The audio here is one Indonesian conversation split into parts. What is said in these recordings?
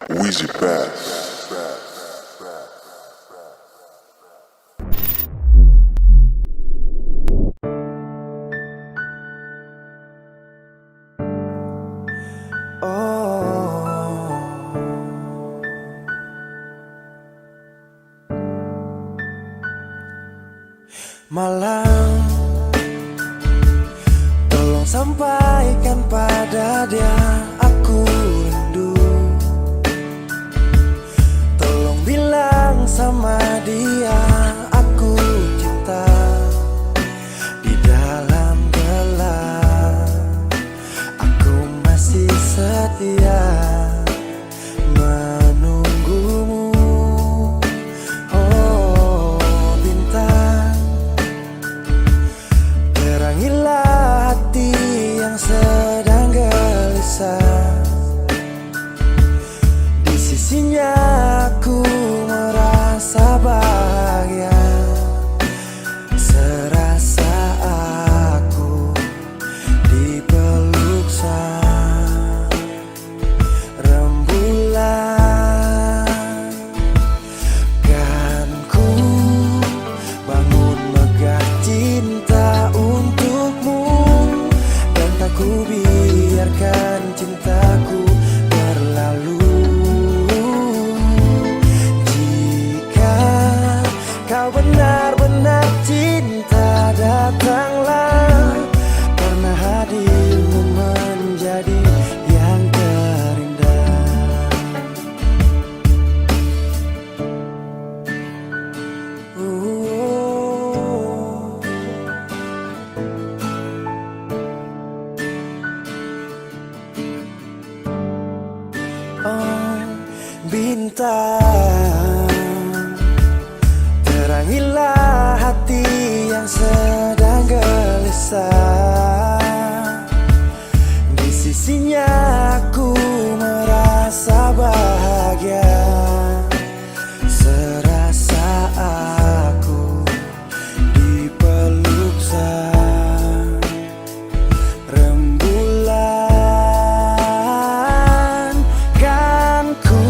Wheezy Bass. Malam, tolong sampaikan pada dia aku rindu. Tolong bilang sama dia aku cinta. Di dalam gelap aku masih setia menunggumu. Oh bintang, terangilah hati yang sedang gelisah. Di sisinya aku merasa bahagia, serasa aku dipeluk sang rembulan. Kan ku bangun megah cinta untukmu, dan tak ku biarkan cintaku berlalu. Jika kau benar-benar cinta, datanglah, karena hadirmu menjadi yang terindah. Oh bintang, terangilah hati yang sedang gelisah. Di sisinya aku merasa bahagia, serasa aku dipeluk sang rembulan. Kan ku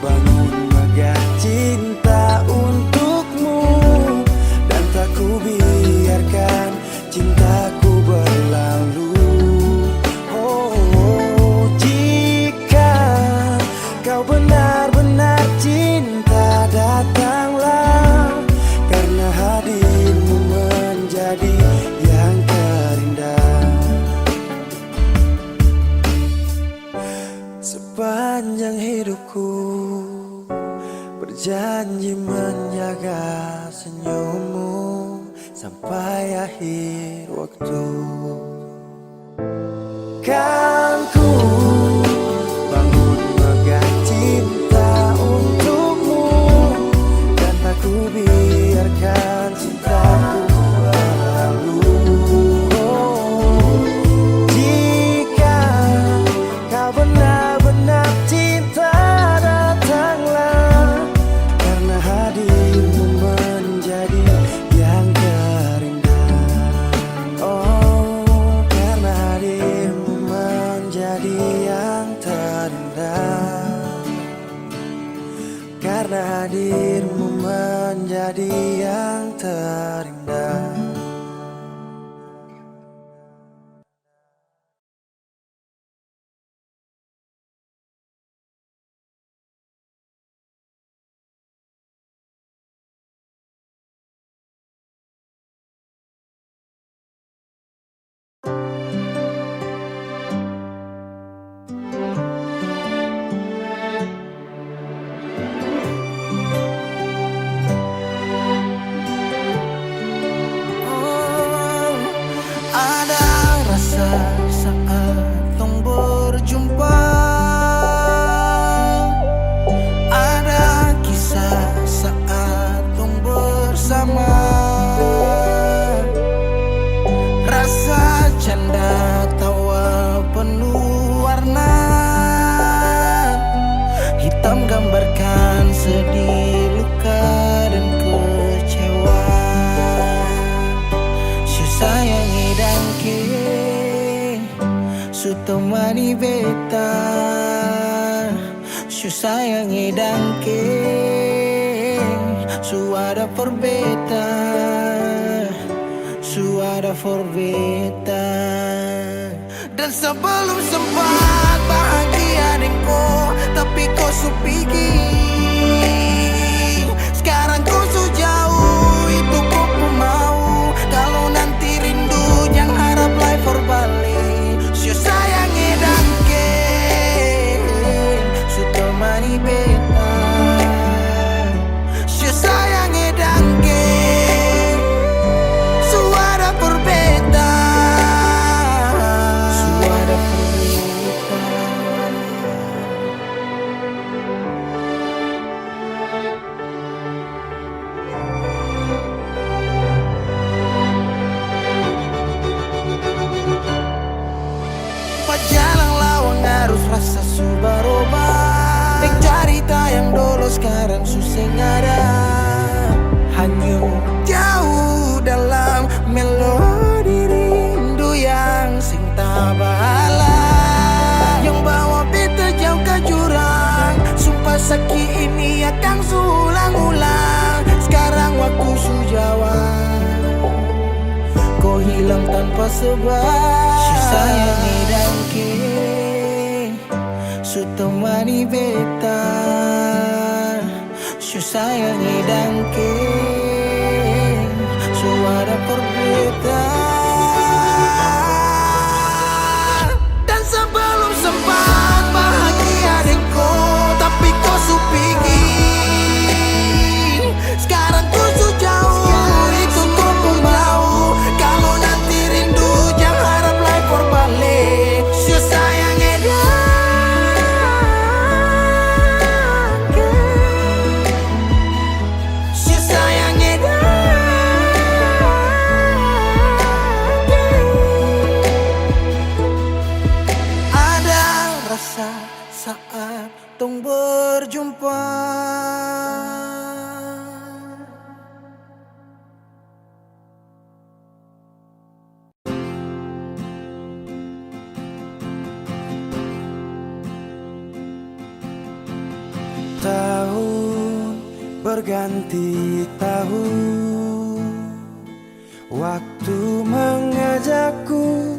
bangun megah cinta untukmu, dan tak ku biarkan cintaku berlalu. Oh jika kau benar-benar cinta, datanglah, karena hadirmu menjadi yang terindah. Sepanjang hidupku berjanji menjaga senyummu sampai akhir waktu. Kan ku bangun megah cinta untukmu, dan tak ku biarkan cintaku berlalu. Oh, jika kau benar-benar cinta, datanglah, karena hadirmu menjadi yang terindah. Oh, karena hadirmu menjadi yang terindah. Karena hadirmu menjadi yang terindah. sayangi dangke suara forbeta, suara forbeta. Dan sebelum sempat bahagia denganku, tapi kau supigi. Sekarang kau so jauh, itu kau pun mau. Kalau nanti rindu jangan harap life for balik. Sio sayangi dangke su temani beta, sio sayangi dangke suara forbeta, suara forbeta. Jalan lawang harus rasa subaroba. Nek cerita yang dulu sekarang susah ada. Hanya jauh dalam melodi rindu yang sing tabala, yang bawa beta jauh ke jurang. Sumpah sakit ini akan ulang-ulang. Sekarang waktu sujawab, kau hilang tanpa sebab. Si sayangi dangke su temani beta, si sayangi dangke suara forbeta. Dan sebelum sempat bahagia denganku, tapi kau supigi. Sekarang kau su jauh, itu kau pun mau. Kalau nanti rindu jangan harap life for balik. Si sayangi dangke, si sayangi dangke. Ada rasa saat tong berjumpa. Tahun berganti tahun, waktu mengajakku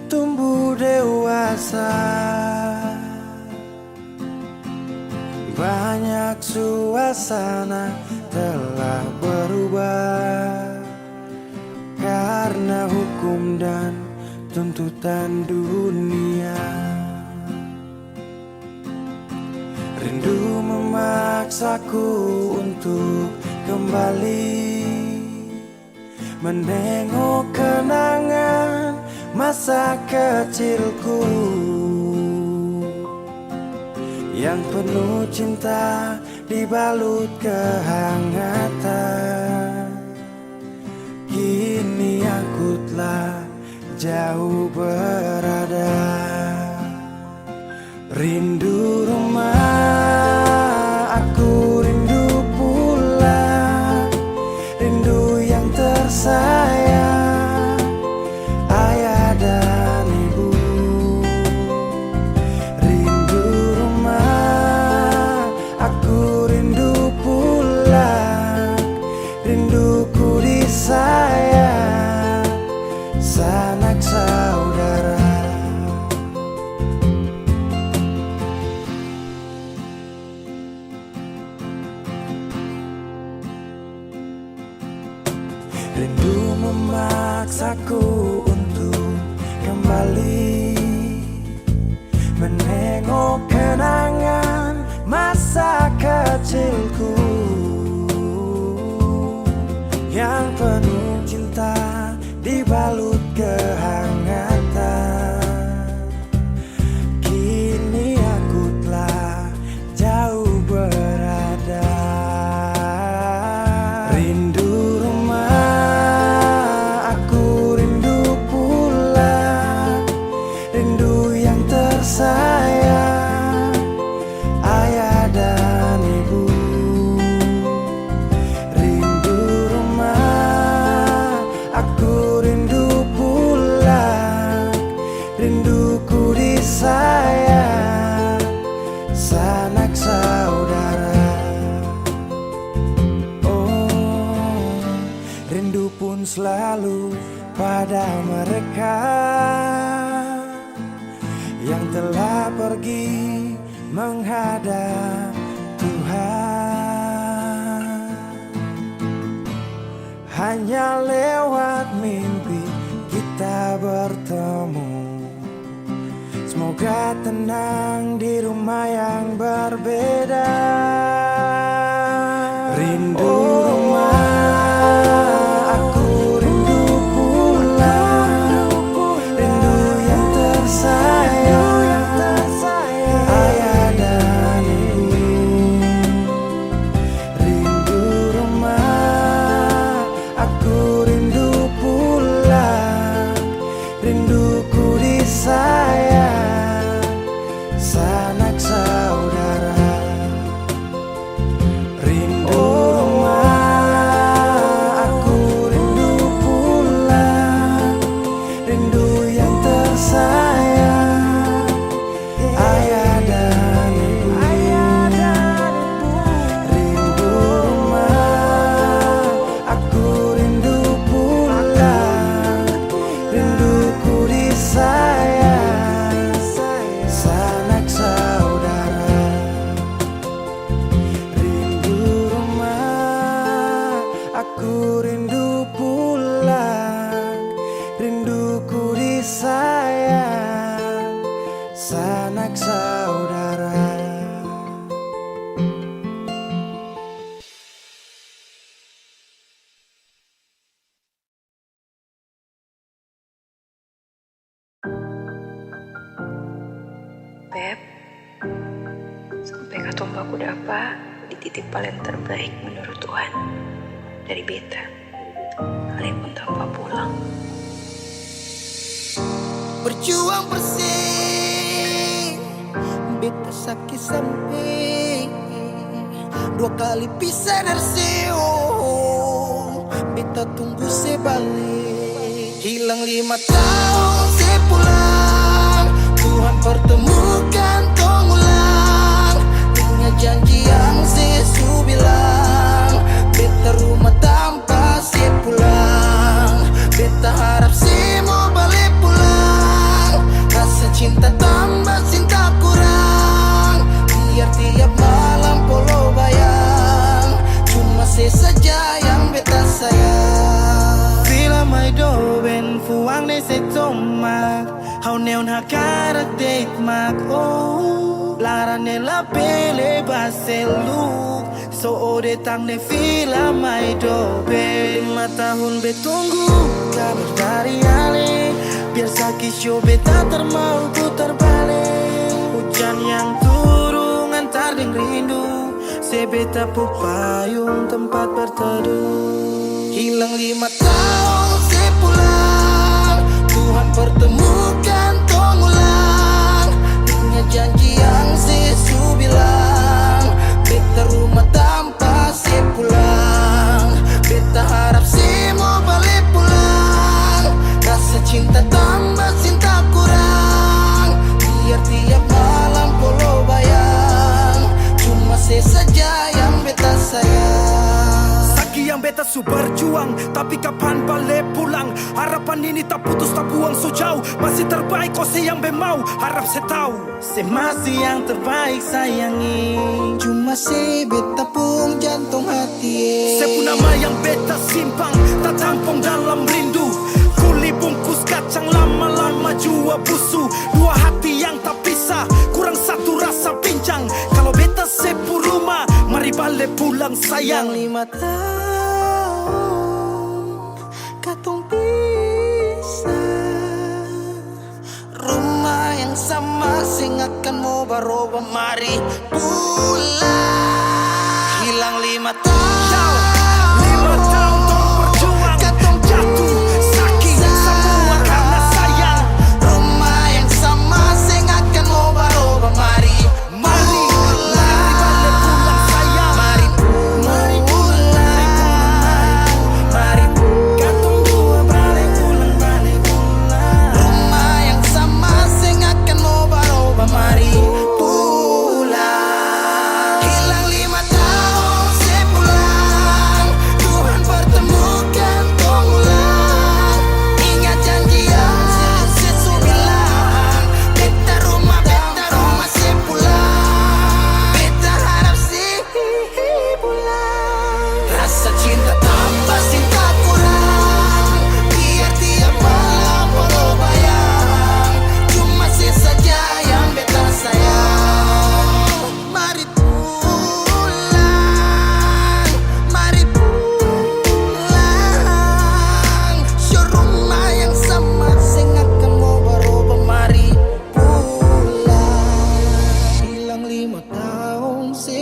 tumbuh dewasa. Banyak suasana telah berubah karena hukum dan tuntutan dunia. Rindu memaksaku untuk kembali menengok kenangan masa kecilku yang penuh cinta dibalut kehangatan. Kini aku telah jauh berada. Rindu rumah, aku rindu pulang. Rindu yang tersayang, ayah dan ibu. Rindu rumah, aku rindu pulang. Rinduku disayang, sanak saudara. Rindu memaksaku untuk kembali menengok kenangan masa kecilku yang penuh cinta dibalut kehangatan. Kini aku telah jauh berada. Rindu rumah, aku rindu pulang. Rindu yang tersayang, ayah dan ibu. selalu pada mereka yang telah pergi menghadap Tuhan. Hanya lewat mimpi kita bertemu. Semoga tenang di rumah yang berbeda. Rindu rumah, aku rindu pulang. Rindu yang tersayang, ayah dan ibu. Rindu rumah, aku rindu pulang. Rinduku disayang, sanak saudara. Rindu rumah, aku rindu pulang. Rindu yang tersayang, ayah dan ibu. Rindu rumah, aku rindu pulang. Rinduku disayang, sanak saudara. Rindu rumah, aku rindu pulang. Rinduku disayang, sanak saudara. Beb, sampai katong baku dapa di titik paling terbaik menurut Tuhan dari beta. Kalian pun tanpa pulang. Berjuang bersih, beta sakit sampai 2 kali pisah dari Seoul. Beta tunggu sebalik. Hilang 5 tahun sepulang, Tuhan pertemukan tong ulang. Dengan janji yang Yesus bilang, beta rumah tanpa sepulang. Beta harap semua balik pulang. Rasa cinta tambah cinta kurang. Biar tiap malam polo bayang, cuma saja yang beta sayang. Fila mai do ben fuang ne se tomak. Hau neon hakarak date mak oh. Lara ne la pele baseluk. So ode tang ne fila mai do ben. 5 tahun betunggu kabar dari Ale. Biar sakit show beta termau putar balik. Hujan yang turun antar deng rindu. Sebeta pupayung tempat berteduh. Hilang 5 tahun sepulang, Tuhan pertemukan tong ulang. Dengan janji yang Yesus bilang, beta rumah tanpa sepulang. Beta harap semua balik pulang. Rasa cinta tambah cinta kurang. Biar tiap malam polo bayang, cuma saja yang beta sayang. Saki yang beta su berjuang, tapi kapan balik pulang? Harapan ini tak putus tak buang so jauh. Masih terbaik kau yang mau, harap saya tahu. Se masih yang terbaik sayangi, cuma se beta pun jantung hati. Saya pun nama yang beta simpang, tak tampung dalam rindu. Kuli bungkus kacang lama-lama jua busu. 2 hati yang tak pisah, kurang satu rasa pincang. Kalau beta sepu rumah, mari balik pulang sayang. 5 tahun katong pisah. Rumah yang sama sing akan mau baroba, mari pulang. Hilang 5 tahun. 5 tahun tong berjuang, katong jatuh sakit semua karena sayang. Rumah yang sama sing akan mau baroba, mari Mari balik pulang sayang. Mari pulang. Mari pulang. Katong dua balik pulang. Rumah yang sama sing akan mau baroba, mari pulang.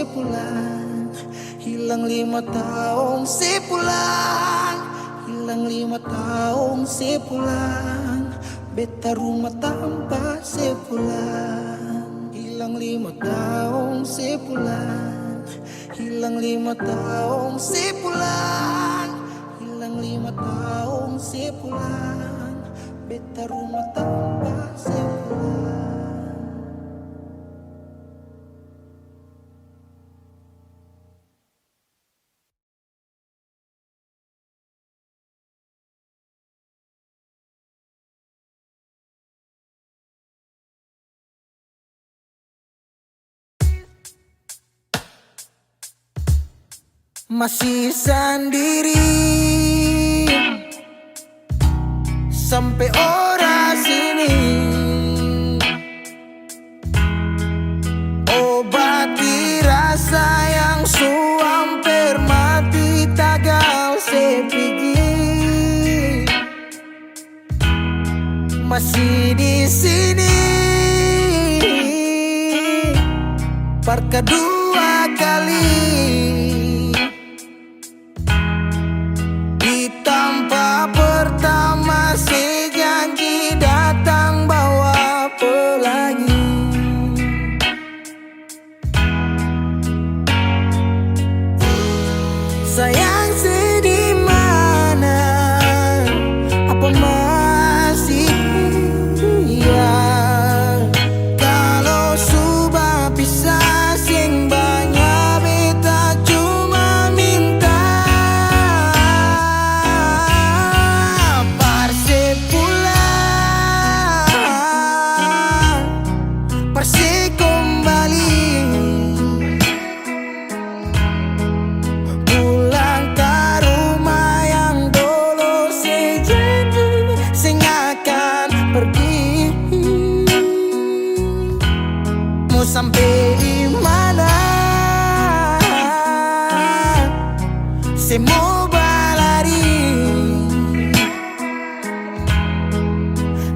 sepulang. Hilang 5 tahun sepulang. Hilang 5 tahun sepulang. Beta rumah tanpa sepulang. Hilang 5 tahun sepulang. Hilang 5 tahun sepulang. Hilang 5 tahun sepulang. Beta rumah tanpa sepulang. Masih sendiri sampai ora sini. Obati rasa yang hampir mati tagal sepigi. Masih di sini par kedua kali. Pertama si janji datang bawa pelangi. Sayang sedih mana? Apa masih ya? Kalau sudah pisah sing banyak beta cuma minta sampai di mana? Saya mau berlari.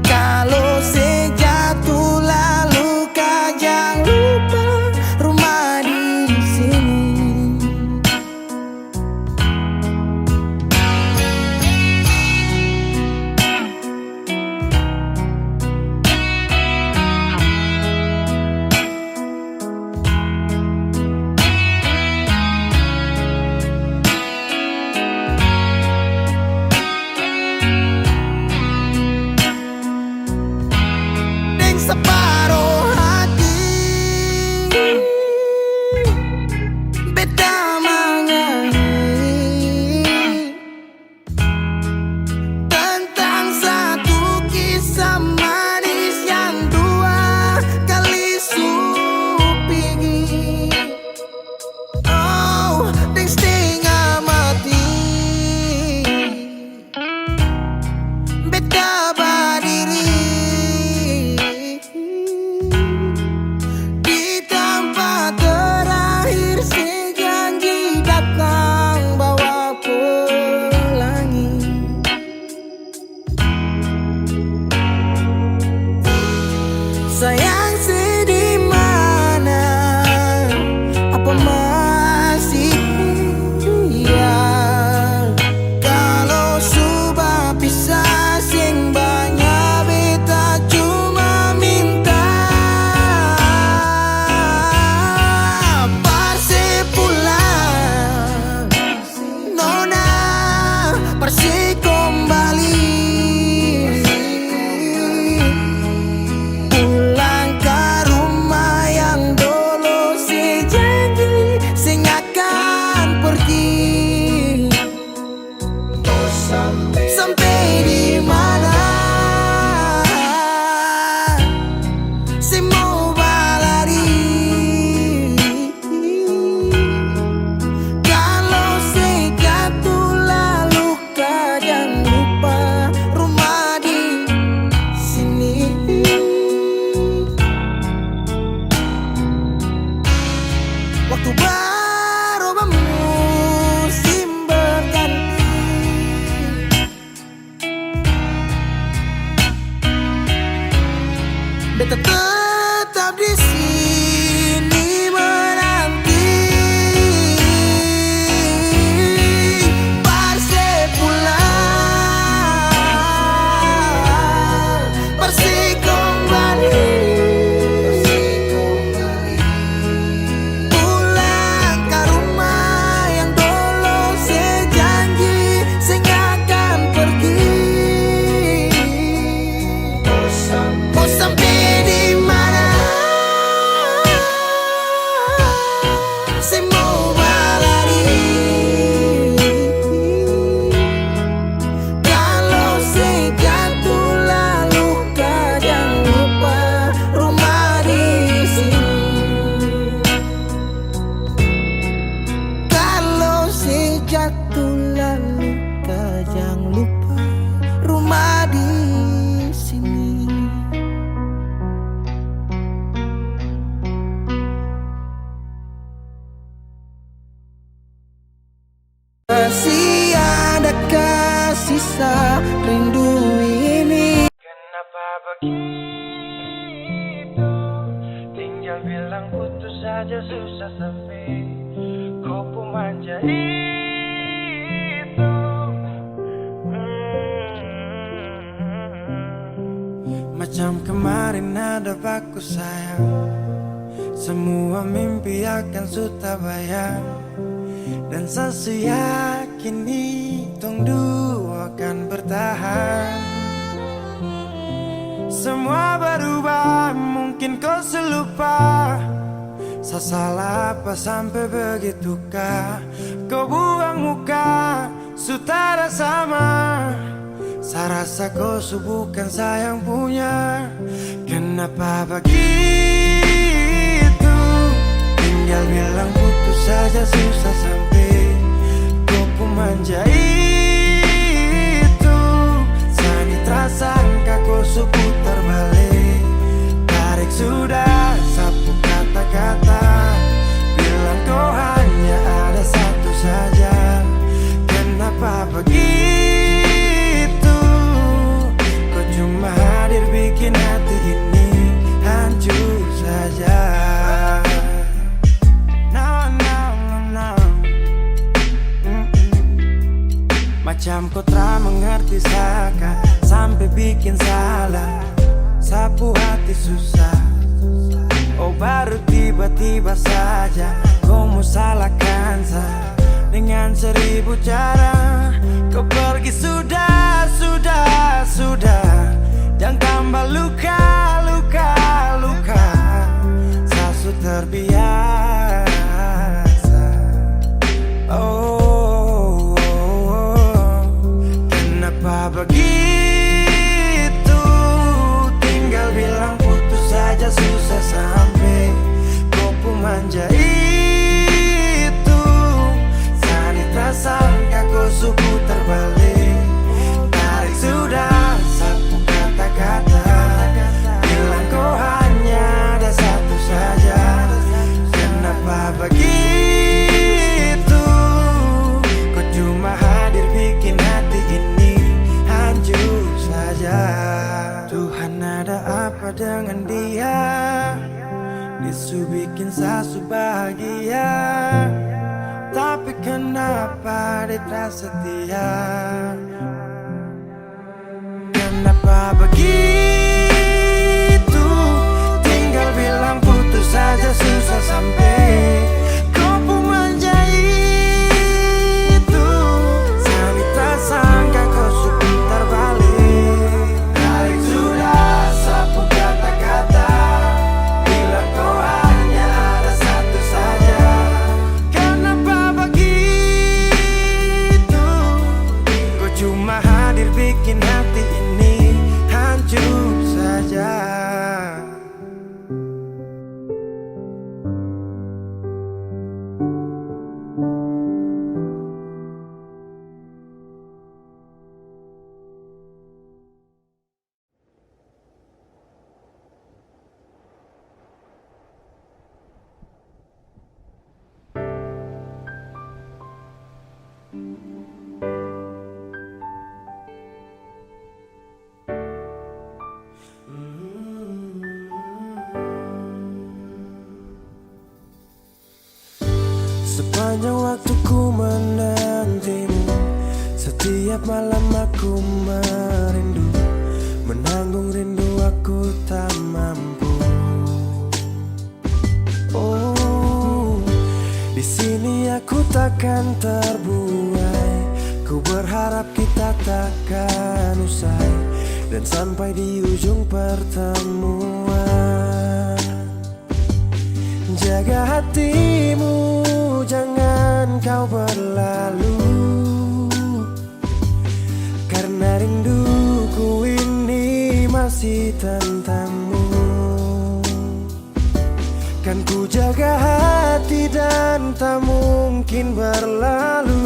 Kalau saya jatuh lalu kau jangan lupa rumah di sini. Separuh hati beta menyanyi tentang satu kisah manis yang 2 kali supigi. Oh, deng setengah mati beta berdiri sayang sedih mana? Apa masih ya? Kalau sudah pisah sing banyak beta cuma minta parse pulang. Nona parse kembali. Sampai di mana? Saya mau berlari. Kalau saya jatuh lalu kau jangan lupa rumah di sini. Waktu berubah musim berganti. Beta tetap di sini menanti. putus saja susah sampai kau pun manja itu. Macam kemarin ada baku sayang, semua mimpi akan sudah bayang. Dan saya yakin tong dua akan bertahan. Semua berubah, mungkin kau selupa. Saya salah apa sampai begitukah? Kau buang muka, sutara sama. Saya rasa kau bukan saya yang punya. Kenapa begitu? Tinggal bilang putus saja susah sampai kau pun manja itu. Sani tersangka kau putar balik, tarik sudah sapu kata-kata. Bilang kau hanya ada satu saja. Kenapa begitu? Kau cuma hadir bikin hati ini hancur saja. Macam kau tak mengerti saka, sampai bikin salah, sapu hati susah. Oh baru tiba-tiba saja kau mau salahkan saya dengan 1000 cara. Kau pergi sudah. Jangan tambah luka. Saya sudah terbiasa. Oh, kenapa begitu? Tinggal bilang putus saja susah sampai kau pun manja itu. Sani tersangka kau putar balik, tarik sudah sapu kata-kata. Bilang kau hanya ada satu saja. Kenapa begitu? Kau cuma hadir bikin hati ini hancur saja. Tuhan ada apa dengan dia? Disu bikin sasu bahagia, tapi kenapa dia tak setia? Kenapa begitu? Tinggal bilang putus saja susah sampai kau pun manja itu. Sani tersangka kau putar balik, tarik sudah sapu kata-kata. Bilang kau hanya ada satu saja. Kenapa begitu? Kau cuma hadir bikin hati ini hancur saja. Sepanjang waktu ku menantimu, setiap malam aku merindu, menanggung rindu aku tak mampu. Oh, di sini aku takkan terbuai. Ku berharap kita takkan usai dan sampai di ujung pertemuan. Jaga hatimu, jangan kau berlalu, karena rinduku ini masih tentangmu. Kan ku jaga hati dan tak mungkin berlalu.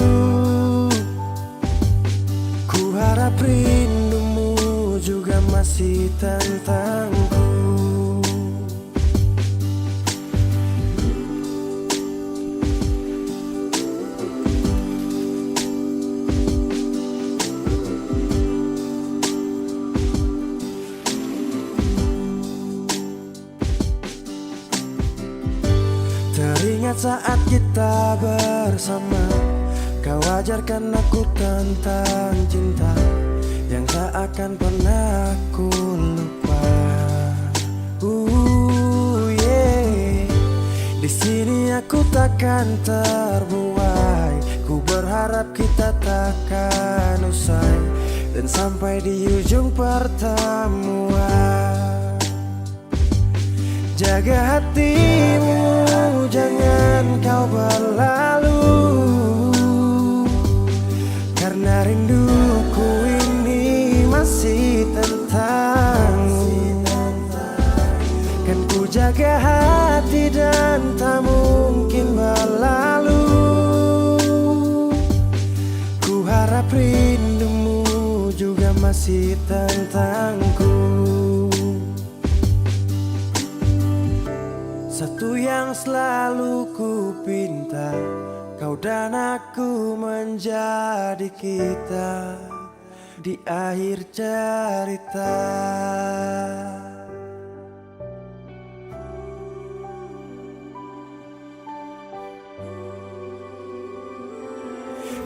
Ku harap rindumu juga masih tentangku. Teringat saat kita bersama, kau ajarkan aku tentang cinta yang tak akan pernah aku lupa. Yeah. Di sini aku takkan terbuai. Ku berharap kita takkan usai dan sampai di ujung pertemuan. Jaga hatimu, jangan kau berlalu, karena rinduku ini masih tentangmu. Kan ku jaga hati dan tak mungkin berlalu. Ku harap rindumu juga masih tentangku. Satu yang selalu ku pinta, kau dan aku menjadi kita di akhir cerita.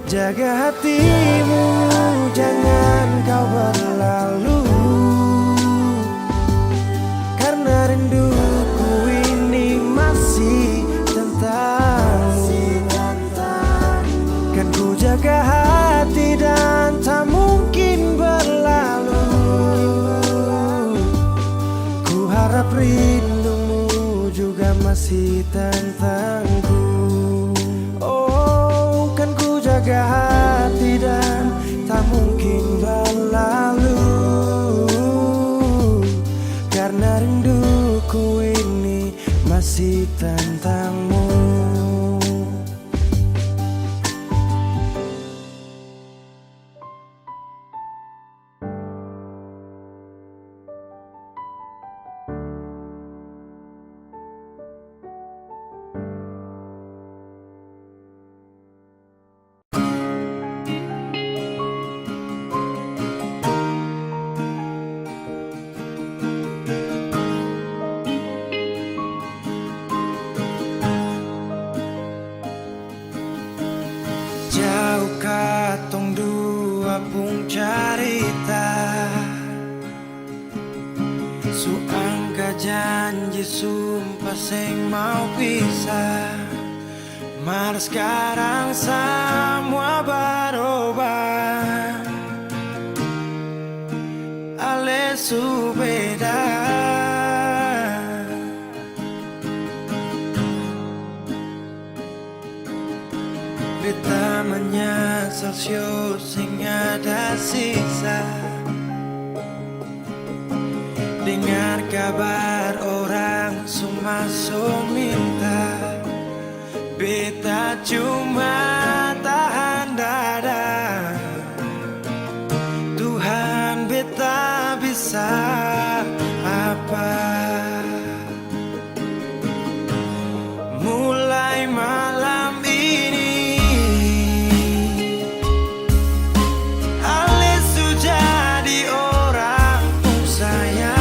Jaga hatimu, jangan kau berlalu, karena rinduku ini masih tentangmu. Kan ku jaga hati dan tak mungkin berlalu. Ku harap rindumu juga masih tentangku. Oh, kan ku jaga hati dan tak mungkin berlalu, karena rinduku ini masih tentangmu. Jauh katong dua pung carita, suangka janji sumpah seng mau pisah. Mar sekarang semua berubah, ale su beda. Beta menyesal sio sing ada sisa. Dengar kabar orang semua minta, beta cuma tahan dada. Tuhan beta bisa apa? Mulai malam ini ale sudah di orang pun sayang,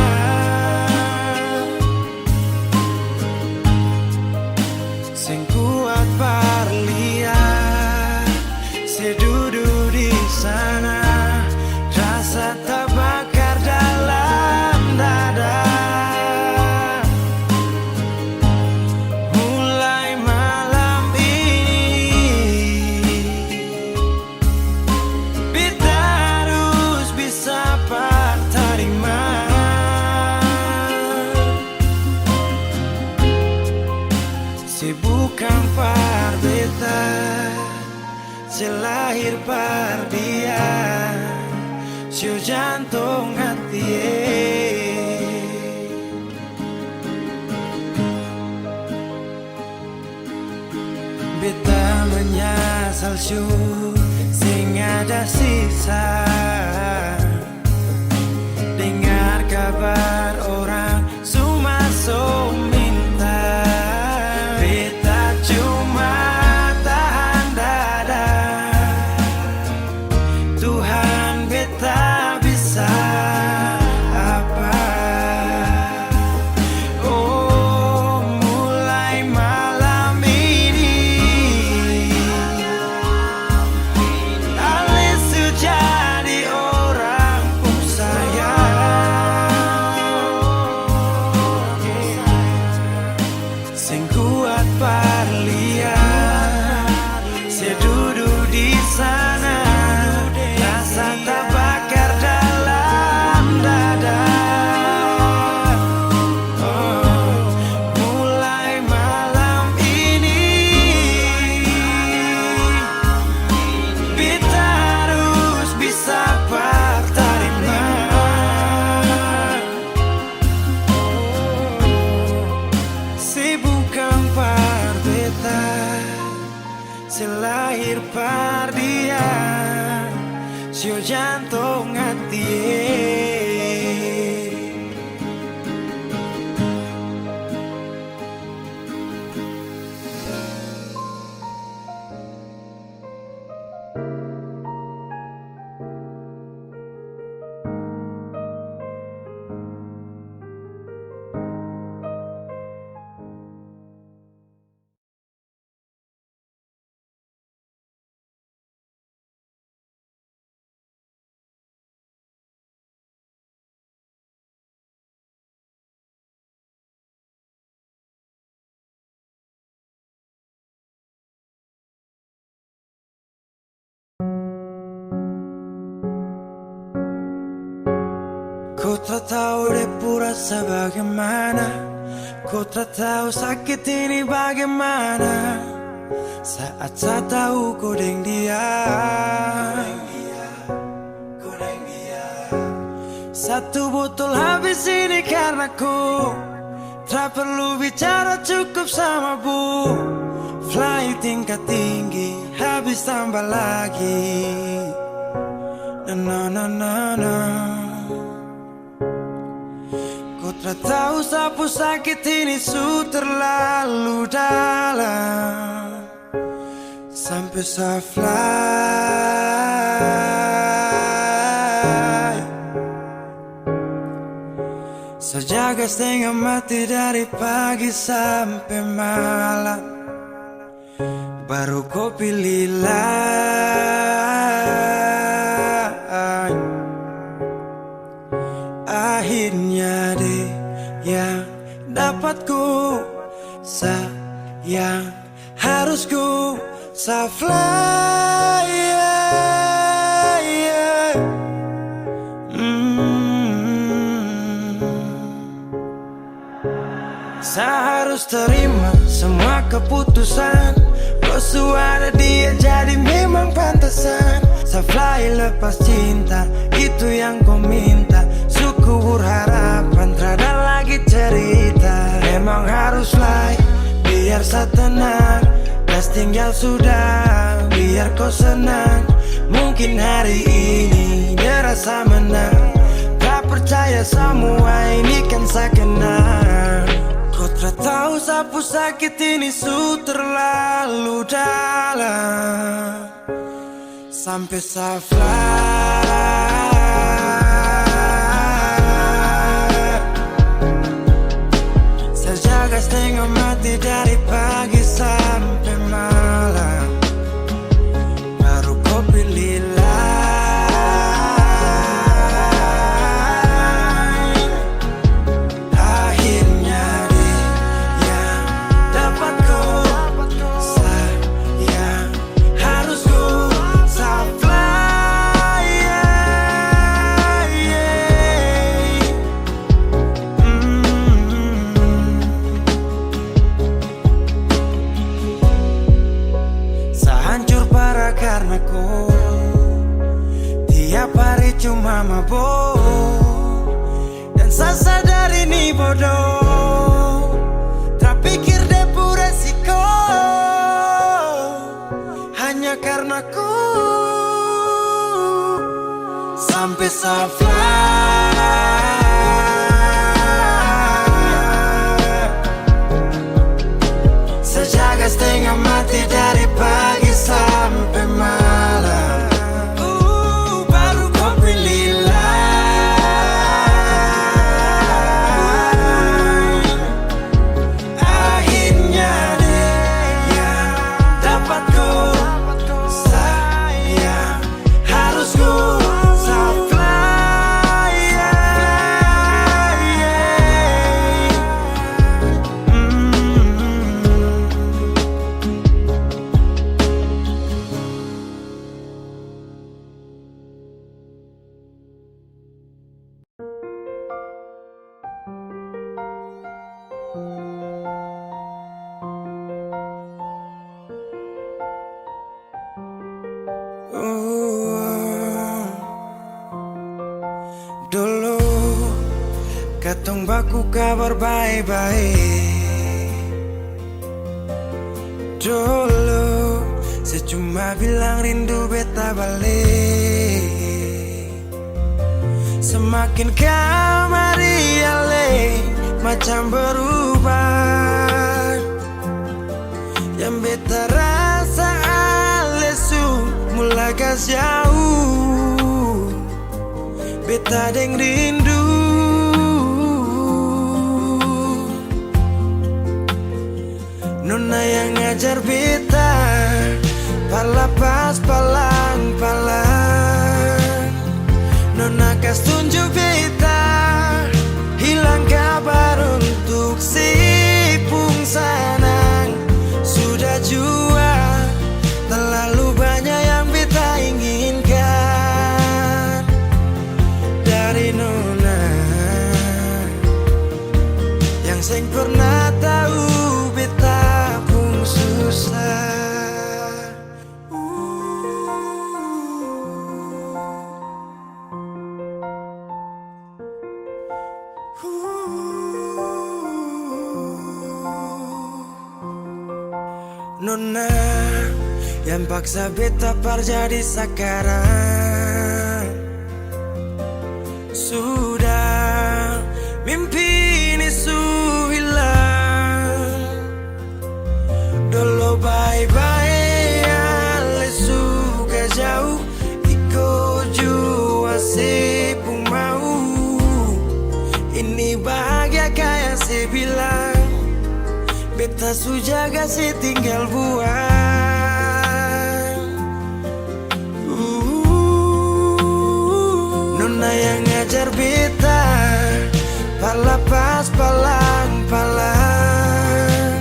sing kuat berlian, sedudu di sana, rasa terbakar dalam dada. Mulai malam ini beta harus bisa terima. Bukan par beta, selahir par dia, siu jantung hati. Beta menyesal siu sing ada sisa. Dengar kabar orang semua minta, beta cuma tahan dada. Tuhan beta bisa apa? Oh, mulai malam sing kuat parlian. Saya duduk di sana, rasa terbakar dalam dada. Mulai malam ini kita harus bisa berterima. Si bukan parbeta, si lahir pardian, si jantung hati. Ku tak tahu depu rasa bagaimana, ku tak tahu sakit ini bagaimana. Saat saya tahu ku deng dia, satu botol habis ini karena ku tak perlu bicara, cukup sama bu. Fly tingkat tinggi, habis tambah lagi. Na na na na. Ku tak tahu sapu sakit ini su terlalu dalam, sampai saya fly. Sejaga setengah mati dari pagi sampai malam, baru kau pilih lain. Akhirnya deh yang dapat ku sayang, harus ku fly, yeah, yeah. Saya harus terima semua keputusan, kau ada dia jadi memang pantasan. Saya fly lepas cinta, itu yang kau minta. Suku berharapan, terada lagi cerita. Memang harus fly, biar saya tenang. Gas tinggal sudah, biar kau senang. Mungkin hari ini dia rasa menang. Tak percaya semua ini kan saya kenal. Kau tak tahu sapu sakit ini su terlalu dalam, sampai saya fly. Saya jaga setengah mati dari pagi sampai malam, baru kau pilih lain. Akhirnya dia yang dapat kau sayang, harus kau fly, yeah, yeah. Saya hancur parah karena kau tiap hari cuma mabuk, dan saya sadar ini bodoh. Tak pikir depu resiko hanya karena ku sampai saya fly. Sejaga setengah mati dari pagi sampai malam, baru kau pilih lain. Akhirnya dia yang dapat kau sayang, harus kau fly, yeah, yeah. Jiwaku kabar baik-baik. Dulu saya cuma bilang rindu beta balik. Semakin kamari ale macam berubah. Yang beta rasa alesu mulai gas jauh. Beta deng rindu. Nona yang ngajar beta palapas palang-palang. Nona kas tunjuk beta hilang kabar untuk si pungsanang. Sudah jua terlalu banyak yang beta inginkan dari Nona yang seng pernah tahu beta pun susah. Nona yang paksa beta par jadi sekarang. Sudah mimpi ini su hilang. Dulu bye-bye ale suka jauh. Iko jua si pun mau. Ini bahagia kayak si bilang. Beta su jaga si tinggal buang. Nona yang ngajar beta palapas palang-palang.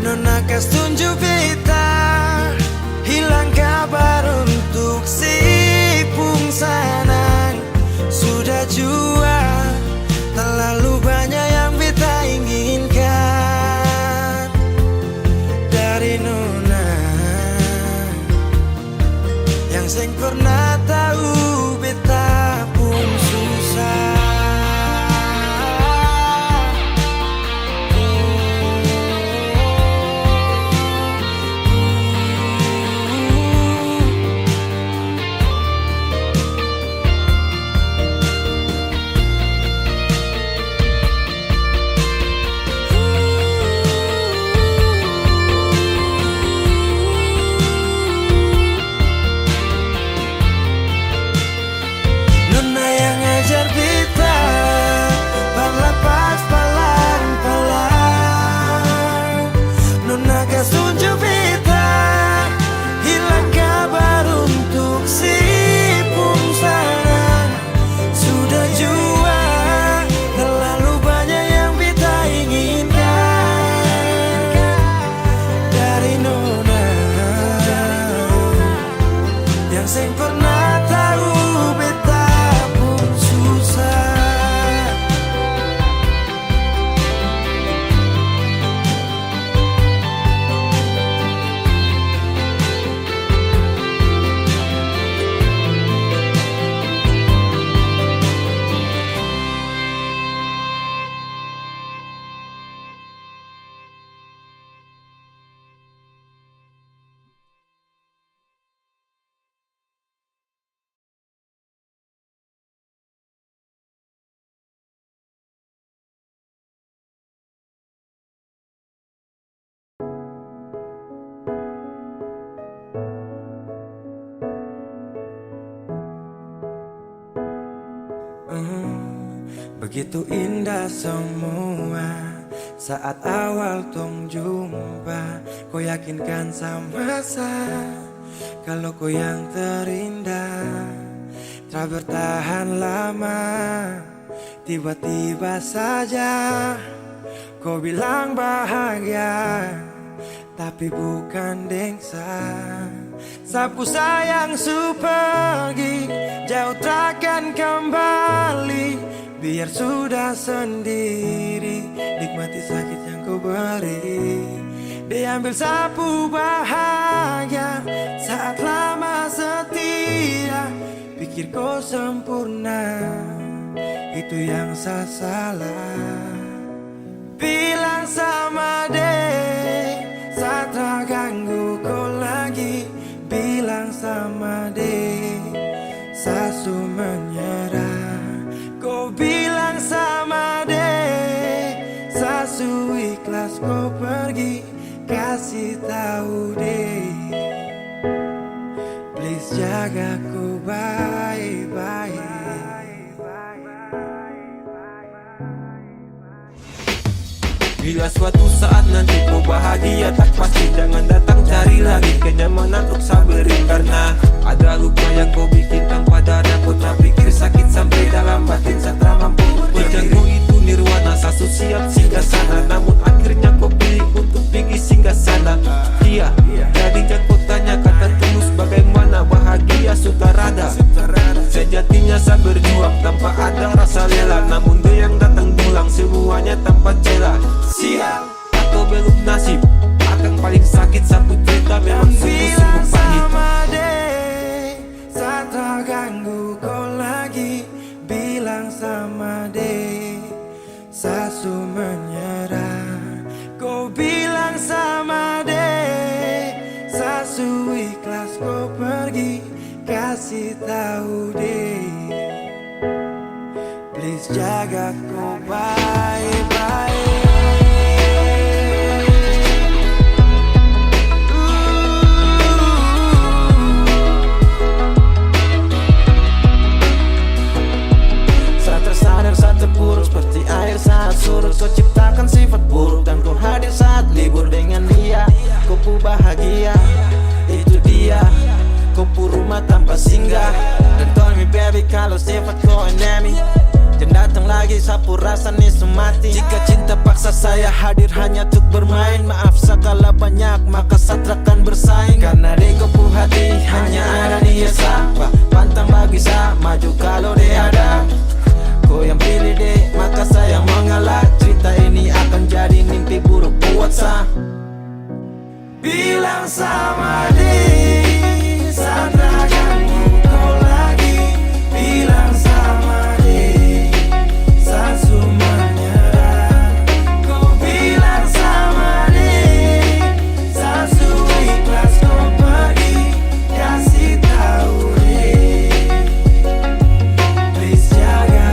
Nona kas tunjuk beta hilang kabar untuk si pungsanang. Sudah jua terlalu banyak yang beta inginkan dari Nona yang seng pernah tahu beta pun susah. Nona yang ngajar beta palapas palang-palang. Nona kas tunjuk beta hilang kabar untuk si pungsanang. Sudah jua terlalu banyak yang beta inginkan dari Nona yang seng pernah tahu beta pun susah. Begitu indah semua saat awal tong jumpa. Kau yakinkan sama saya kalau kau yang terindah. Tak bertahan lama, tiba-tiba saja kau bilang bahagia, tapi bukan dengsa. Sapu sayang su pergi, jauh takkan kembali. Biar sudah sendiri, nikmati sakit yang kau beri. Diambil sapu bahagia saat lama setia. Pikir kau sempurna, itu yang saya salah. Bilang sama deh, saya tak ganggu kau lagi. Bilang sama deh, saya su menyerah. Kau bilang sama deh, saya su ikhlas kau pergi. Kasih tahu deh, please jaga ku baik-baik. Bila suatu saat nanti kau bahagia tak pasti, jangan datang cari lagi kenyamanan untuk saberi. Karena ada luka yang kau bikin tanpa darah. Kau tak pikir sakit sampai dalam batin saya tak mampu. Wajahmu itu nirwana, sasu siap singgah sana. Namun akhirnya kau pilih untuk pergi singgah sana. Iya, jadinya kau tanya kata tulus bagaimana bahagia sudah rada. Sejatinya saya berjuang tanpa ada rasa rela. Namun dia yang datang pulang semuanya tanpa celah. Sial atau belum nasib, akan paling sakit satu cerita memang sungguh-sungguh pahit. Saya tak ganggu kau lagi. Bilang sama deh, saya su menyerah. Kau bilang sama deh, saya su ikhlas kau pergi. Kasih tahu deh, please jaga kau baik-baik. Terpuruk seperti air saat surut. Kau ciptakan sifat buruk dan kau hadir saat libur dengan dia. Kau pu bahagia, itu dia. Kau pu rumah tanpa singgah. Dan tell me baby kalau sifat kau enemy, dan datang lagi sapu rasa nih semati. Jika cinta paksa saya hadir hanya untuk bermain. Maaf segala banyak maka satrakan bersaing. Karena di kau pu hati hanya ada dia siapa. Pantang bagi saya maju kalau dia ada. Kau yang pilih deh, maka saya mengalah. Cerita ini akan jadi mimpi buruk buat saya. Bilang sama deh, saya tak ganggu kau lagi. Bilang sama deh, saya su menyerah. Kau bilang sama deh, saya su ikhlas kau pergi. Kasih tahu deh, please jaga.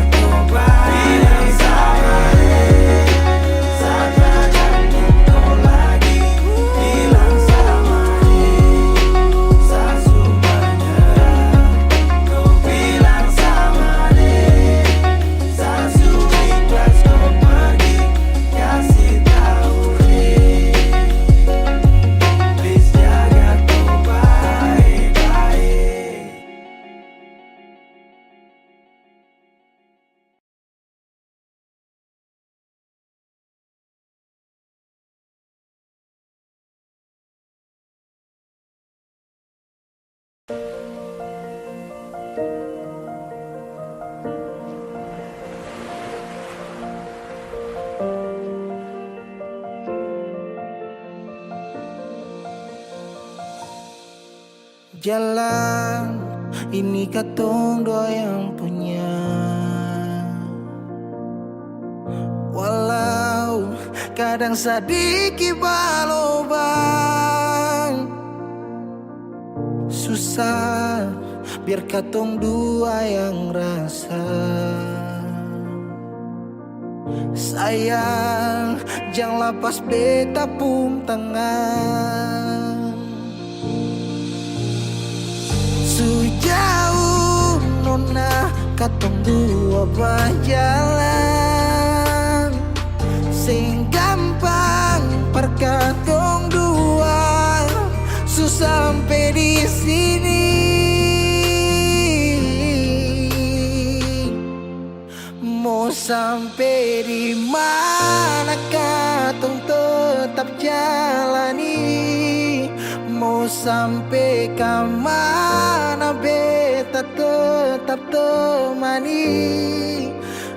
Jalan ini katong dua yang punya. Walau kadang sedikit balobang, susah biar katong dua yang rasa. Sayang jangan lepas beta pun tangan. Sejauh nona katong dua berjalan, sing gampang perkatong dua susah sampai di sini. Mau sampai di mana katong tetap jalani. Mau sampai ke mana beta tetap temani.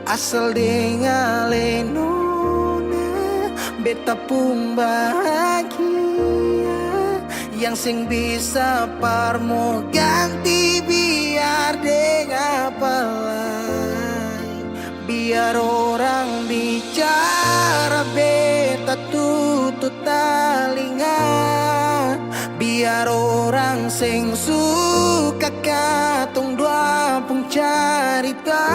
Asal dengan lenona beta pun bahagia. Yang sing bisa parmo ganti biar dengan palai. Biar orang bicara beta tutup telinga. Biar orang sing suka katong dua pun carita.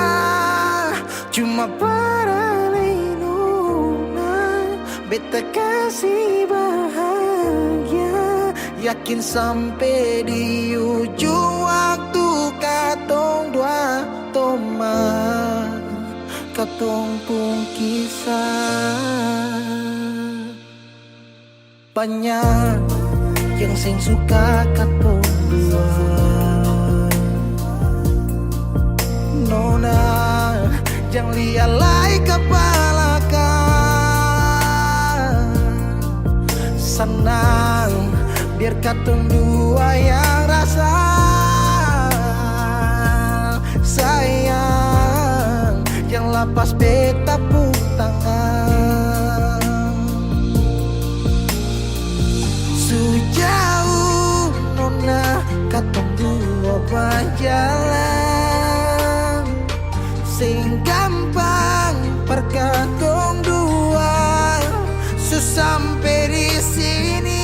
Cuma para lindungan beta kasih bahagia. Yakin sampai di ujung waktu katong dua teman, katong pun kisah. Banyak yang sing suka katong dua. Nona, jangan lialai kepala kan. Senang biar katong dua yang rasa sayang. Yang lapas beta pun tangan. Sejauh nona katong dua berjalan, sing gampang perkatong dua sampai di sini.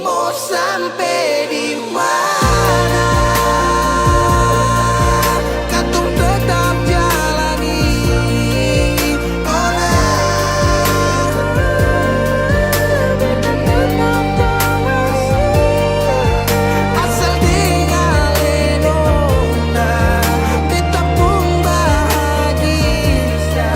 Mau sampai di mana? Katong tetap jalani. Asal tinggalin nona, beta pun bahagia.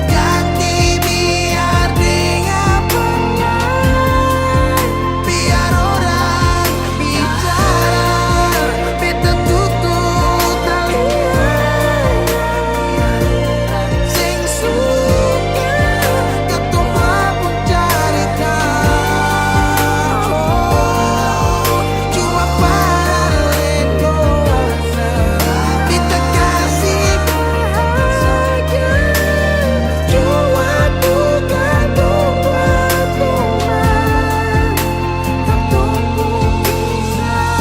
Ganti biar dengan pengen. Biar orang bicara beta tutup telinga. Sing suka katong pun carita. Cuma paling dosa beta kasih bahagia. Cuma bukan buat teman, katong pun kisah.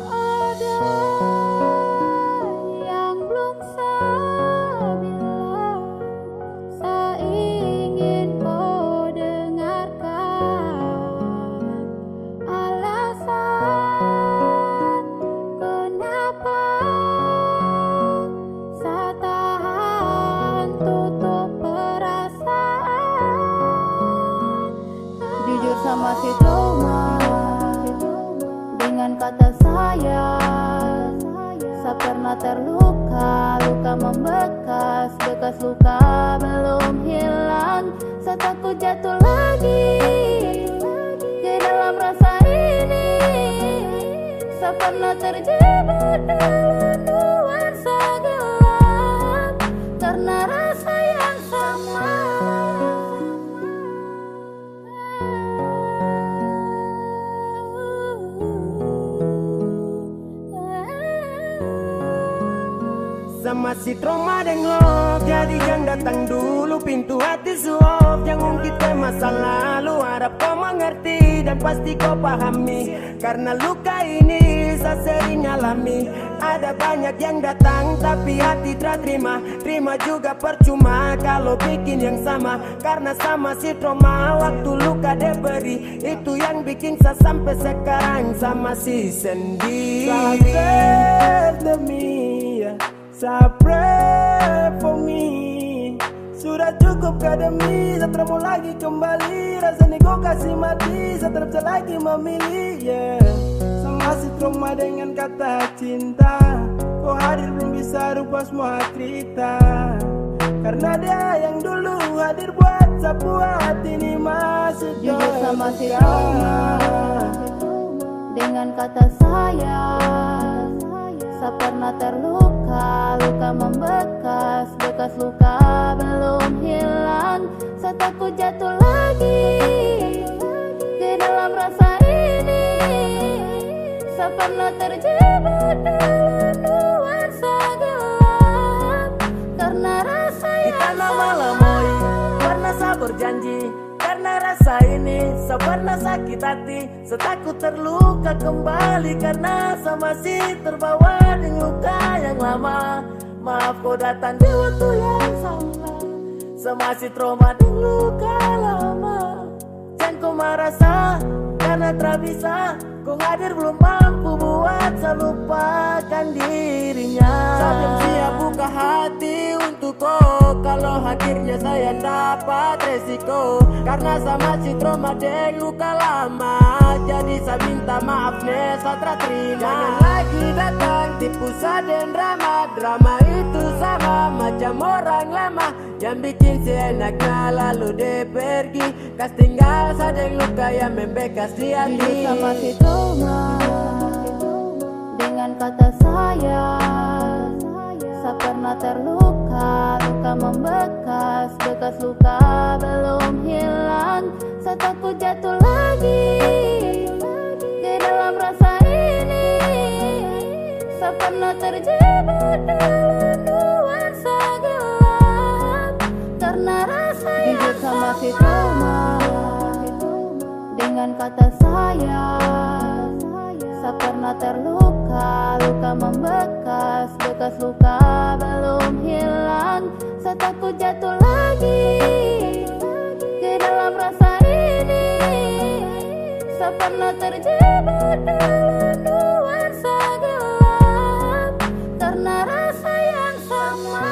Ada yang belum saya bilang, saya ingin kau dengarkan alasan kenapa saya tahan tutup perasaan. Jujur sama si trauma dengan kata sayang. Saya pernah terluka, luka membekas, bekas luka belum hilang. Saya takut jatuh lagi ke dalam rasa ini. Saya pernah terjebak dalam nuansa gelap karena rasa yang sama. Sama si trauma dan love, jadi jangan datang dulu pintu hati suap. Jangan ungkit masa lalu, harap kau mengerti dan pasti kau pahami. Karena luka ini saya sering alami. Ada banyak yang datang tapi hati tak terima. Terima juga percuma kalau bikin yang sama. Karena sama si trauma waktu luka dia beri. Itu yang bikin saya sampai sekarang sama si sendiri. Sabar demi ya, pray for me. Sudah cukup luka demi Saya mau lagi kembali Rasanya kau kasih mati Saya terpaksa lagi memilih Sama si trauma dengan kata cinta Kau hadir belum bisa rubah semua cerita Karena dia yang dulu hadir buat sebuah hati ini masih jujur sama si trauma dengan kata sayang. Saya pernah terluka, luka membekas, bekas luka belum hilang. Saya takut jatuh lagi ke dalam rasa ini. Saya pernah terjebak dalam nuansa gelap karena rasa yang Karena malam moi, pernah saya berjanji karena rasa ini, saya pernah sakit hati Saya takut terluka kembali karena saya masih terbawa dengan luka yang lama. Maaf kau datang di waktu yang salah. Saya masih trauma dengan luka lama. Jangan kau merasa karena tak bisa kau hadir belum mampu buat saya lupakan dirinya. Saya belum siap buka hati untuk kau. Kalau hadirnya saya dapat resiko karena saya masih trauma dengan luka lama. Jadi saya minta maaf nih, saya tak terima. Jangan lagi datang tipu saya dan drama. Drama itu sama macam orang lama yang bikin seenaknya lalu dia pergi. Kas tinggal saja luka yang membekas di hati. jujur sama si trauma dengan kata sayang. Saya pernah terluka, luka membekas, bekas luka belum hilang. Saya takut jatuh lagi ke dalam rasa ini. Saya pernah terjebak dalam nuansa gelap karena rasa yang jujur sama si trauma dengan kata sayang. Saya pernah terluka, luka membekas, bekas luka belum hilang. Saya takut jatuh lagi ke dalam rasa ini. Saya pernah terjebak dalam nuansa gelap karena rasa yang sama.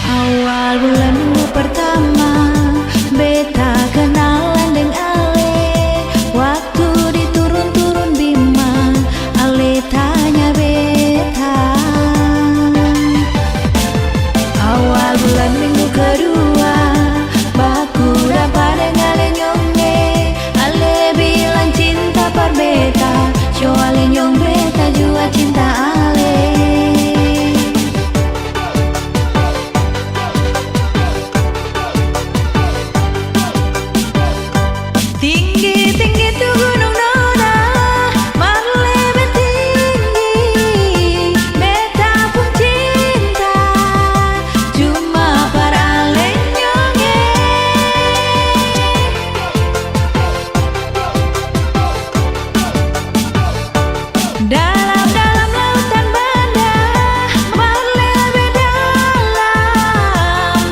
Awal bulan minggu pertama, beta kenalan dengan Ale. Waktu diturun-turun Bima, Ale tanya beta. Awal bulan minggu kedua, baku dapat dengan Ale nyonge. Ale bilang cinta par beta, show Ale nyong beta juga cinta Ale. Tinggi-tinggi tuh gunung Nona, marlebe tinggi, beta pun cinta, cuma para lenyonge. Dalam-dalam lautan banda, marlebe dalam,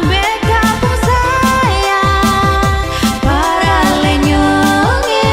beta pun sayang, para lenyonge.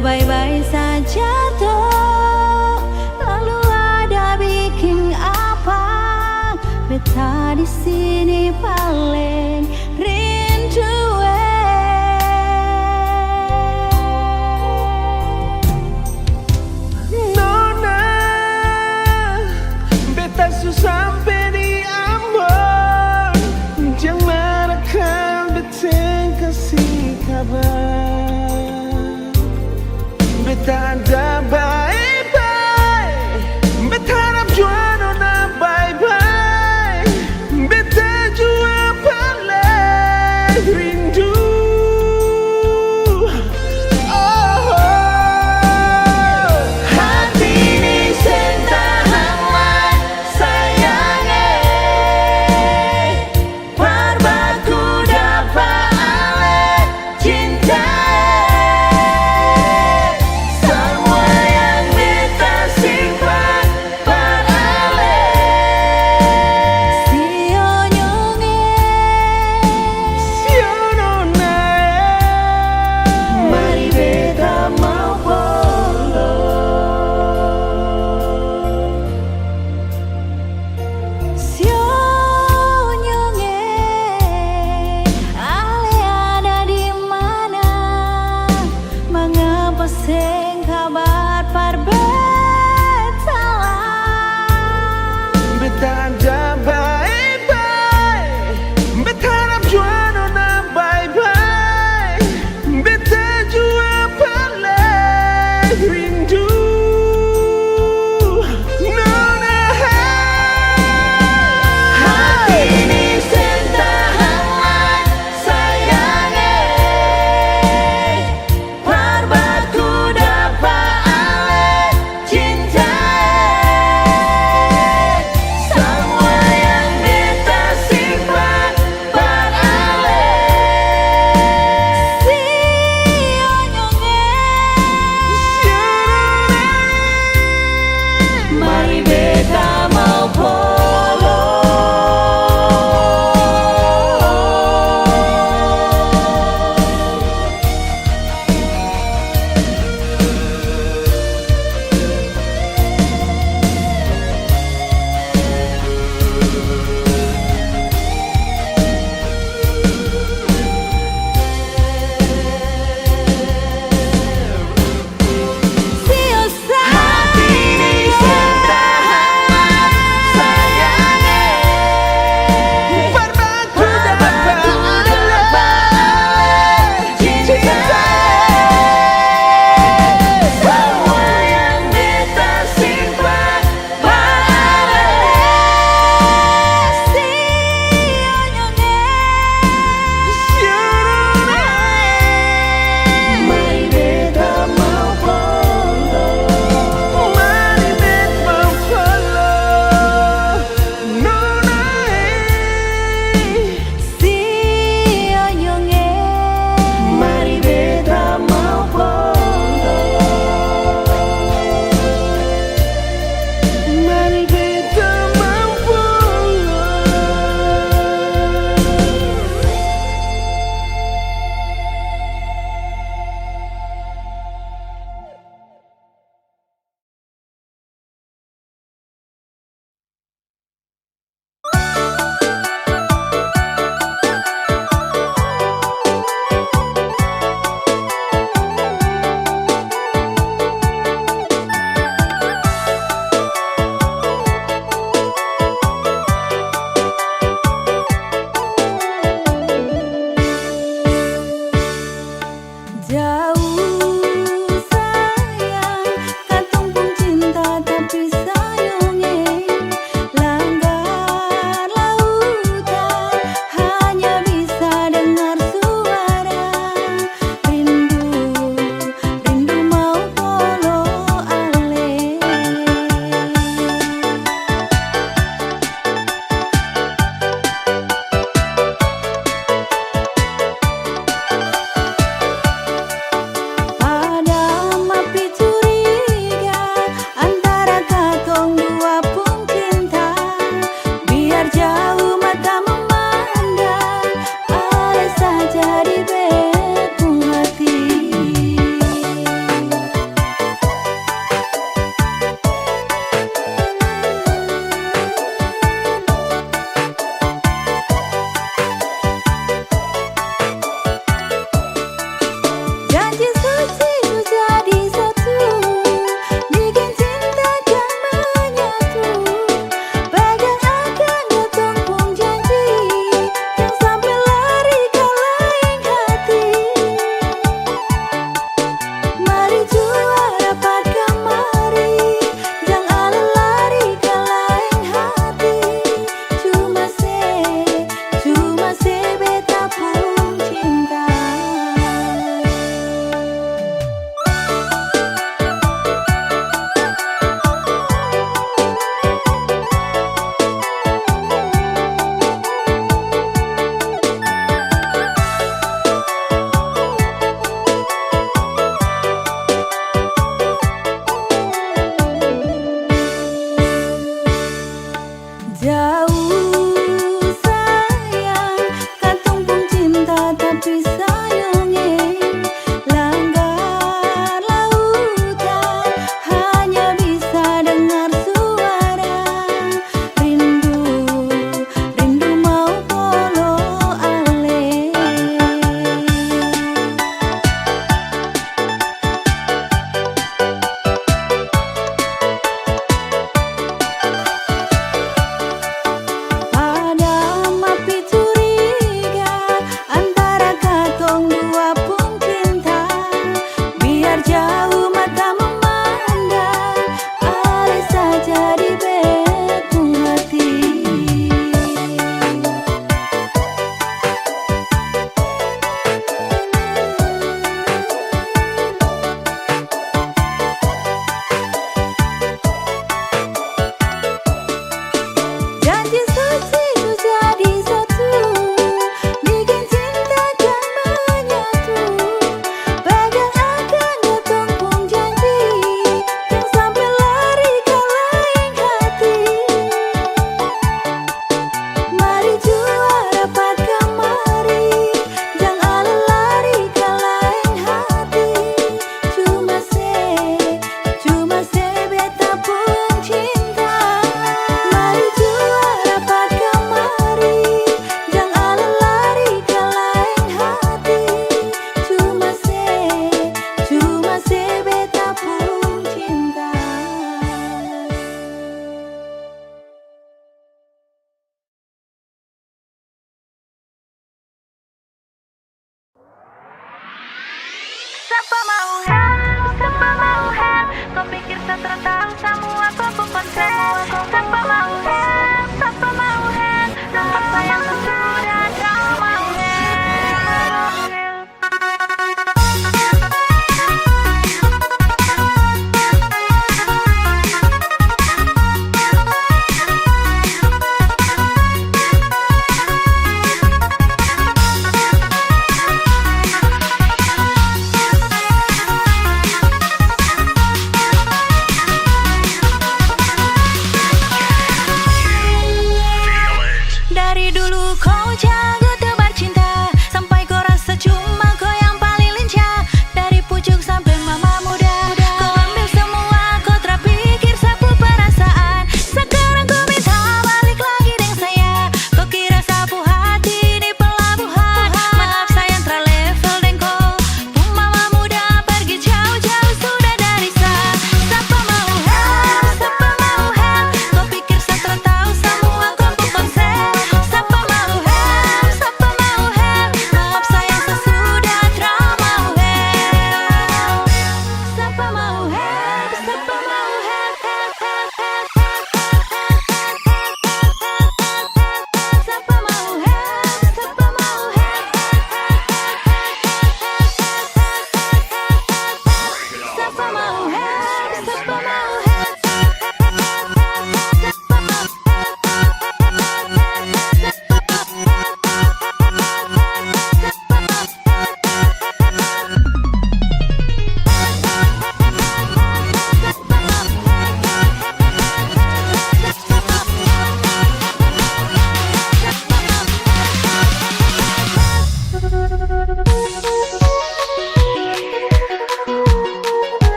baik-baik saja toh. Lalu ada bikin apa? Beta di sini paling rindu. Nona, beta sampai di Ambon. Jangan akan beta kasih kabar. Beta ada bye-bye. Beta harap jua nona bye-bye. Beta jua paling rindu. Hati ini sentahanlah sayangnya. Parbaku dapat ale cinta. Semua yang beta simpan parale. Sio nyonge, Sio nona, Mari beta mau polo. sio nyonge, ale ada di mana? Mengapa sing kabar perbetalan? beta ada bye-bye. Beta harap jua nona bye-bye. Beta jua paling rindu. Nona, Hati ini sentahanlah sayangnya. Parbaku dapat ale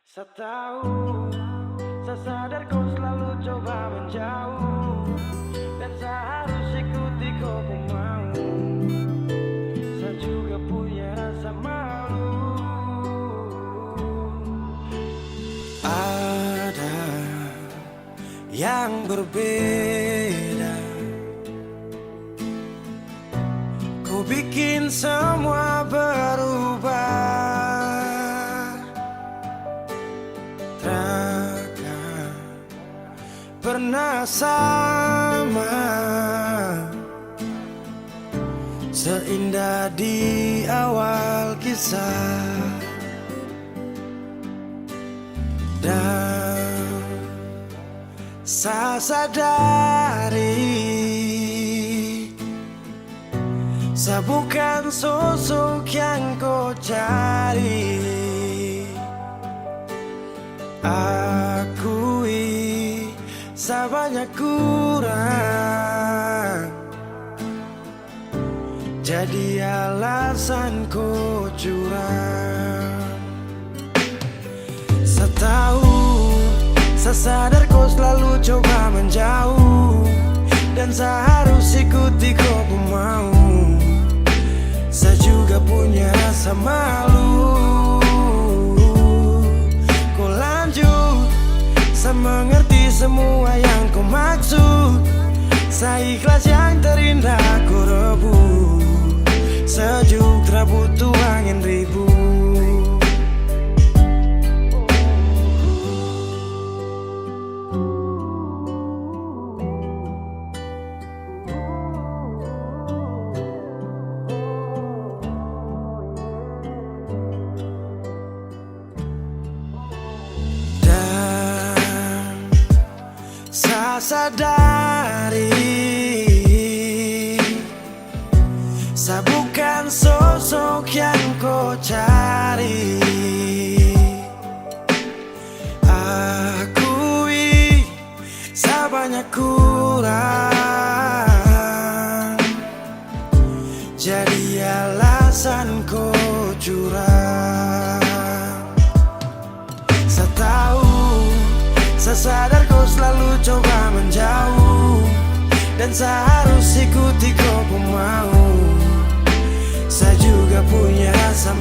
Saya tahu, saya sadar kau selalu coba menjauh, dan saya harus ikuti kau pun mau. Saya juga punya rasa malu. Ada yang berbeda, kau bikin semua berubah. Takkan pernah sama, seindah di awal kisah. Dan saya sadari, saya bukan sosok yang kau cari. Akui saya banyak kurang, jadi alasan kau curang. Saya tahu, saya sadar kau selalu coba menjauh, dan saya harus ikuti kau pun mau. Saya juga punya rasa malu. Kau lanjut, saya mengerti semua yang kau maksud. Saya ikhlas yang terindah kau rebut. Sejuk tak butuh angin ribut. Saya sadari, saya bukan sosok yang kau cari. Akui saya banyak kurang, jadi alasan kau curang. Saya tahu, saya sadar kau selalu coba menjauh, dan saya harus ikuti kau pun mau. Saya juga punya rasa